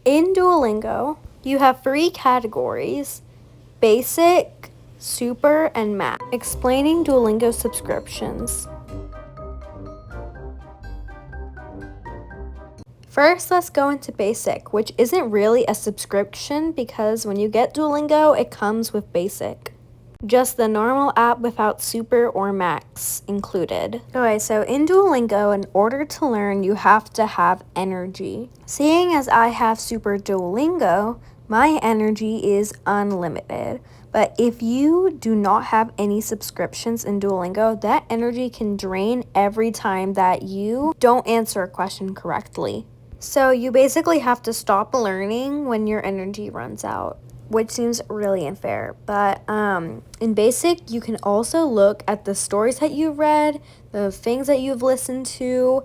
In Duolingo, you have 3 categories: Basic, Super, and Max. Explaining Duolingo subscriptions. First, let's go into Basic, which isn't really a subscription because when you get Duolingo, it comes with Basic. Just the normal app without Super or Max included. Okay, so in Duolingo, in order to learn, you have to have energy. Seeing as I have Super Duolingo, my energy is unlimited. But if you do not have any subscriptions in Duolingo, that energy can drain every time that you don't answer a question correctly. So you basically have to stop learning when your energy runs out, which seems really unfair. But in Basic, you can also look at the stories that you've read, the things that you've listened to.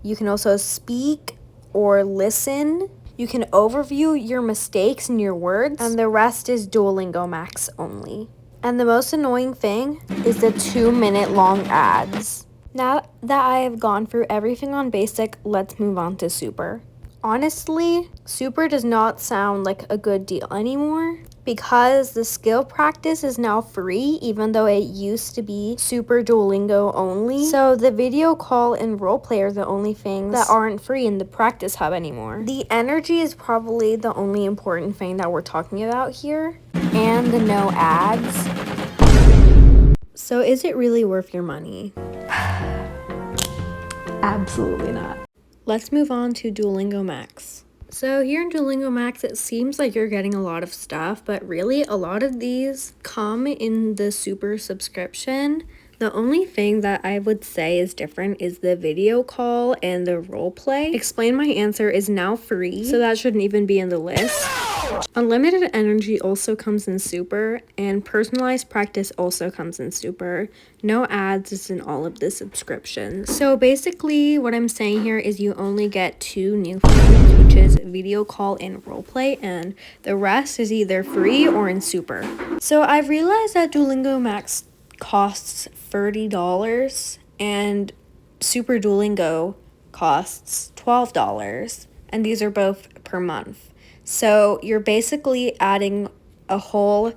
You can also speak or listen. You can overview your mistakes and your words, and the rest is Duolingo Max only. And the most annoying thing is the 2-minute long ads. Now that I have gone through everything on Basic, let's move on to Super. Honestly, Super does not sound like a good deal anymore because the skill practice is now free, even though it used to be Super Duolingo only. So the video call and roleplay are the only things that aren't free in the practice hub anymore. The energy is probably the only important thing that we're talking about here, and the no ads. So is it really worth your money? Absolutely not. Let's move on to Duolingo Max. So here in Duolingo Max, it seems like you're getting a lot of stuff, but really a lot of these come in the Super subscription. The only thing that I would say is different is the video call and the role play. Explain My Answer is now free, so that shouldn't even be in the list. Unlimited energy also comes in Super, and personalized practice also comes in Super. No ads is in all of the subscriptions. So basically what I'm saying here is you only get 2 new things, which is video call and roleplay, and the rest is either free or in Super. So I've realized that Duolingo Max costs $30 and Super Duolingo costs $12, and these are both per month. So you're basically adding a whole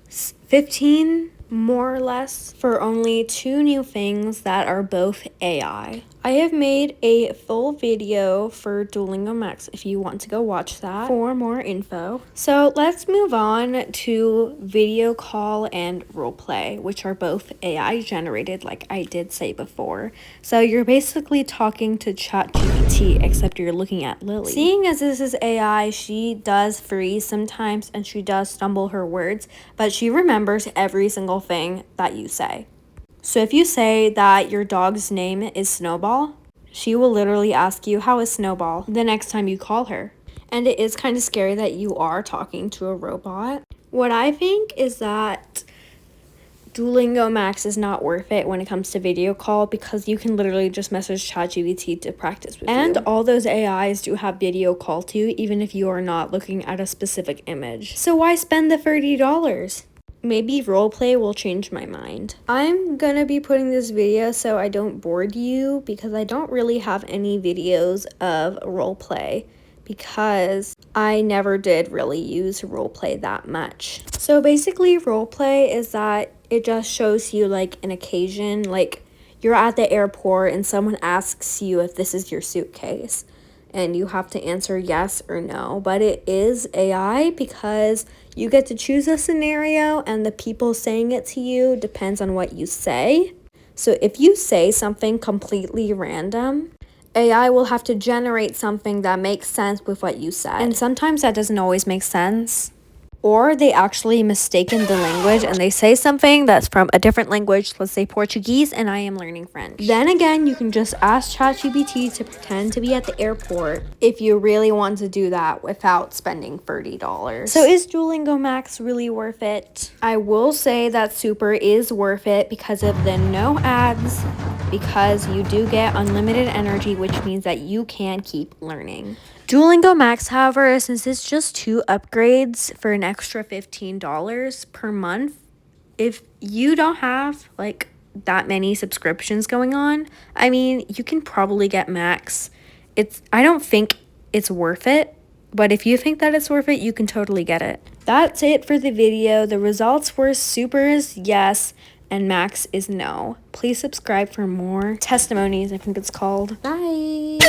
15 more or less for only 2 new things that are both AI. I have made a full video for Duolingo Max if you want to go watch that for more info. So let's move on to video call and roleplay, which are both AI generated like I did say before. So you're basically talking to ChatGPT, except you're looking at Lily. Seeing as this is AI, she does freeze sometimes and she does stumble her words, but she remembers every single thing that you say. So if you say that your dog's name is Snowball, she will literally ask you, how is Snowball, the next time you call her. And it is kind of scary that you are talking to a robot. What I think is that Duolingo Max is not worth it when it comes to video call because you can literally just message ChatGPT to practice with you. And all those AIs do have video call too, even if you are not looking at a specific image. So why spend the $30? Maybe roleplay will change my mind. I'm gonna be putting this video so I don't bore you because I don't really have any videos of roleplay because I never did really use roleplay that much. So basically roleplay is that it just shows you like an occasion, like you're at the airport and someone asks you if this is your suitcase and you have to answer yes or no, but it is AI because you get to choose a scenario and the people saying it to you depends on what you say. So if you say something completely random, AI will have to generate something that makes sense with what you said. And sometimes that doesn't always make sense. Or they actually mistaken the language and they say something that's from a different language, let's say Portuguese, and I am learning French. Then again, you can just ask ChatGPT to pretend to be at the airport if you really want to do that without spending $30. So is Duolingo Max really worth it? I will say that Super is worth it because of the no ads, because you do get unlimited energy, which means that you can keep learning. Duolingo Max, however, since it's just 2 upgrades for an extra $15 per month, if you don't have like that many subscriptions going on, I mean, you can probably get Max. I don't think it's worth it But if you think that it's worth it, you can totally get it. That's it for the video. The results were supers, yes, and max is no. Please subscribe for more testimonies, I think it's called. Bye.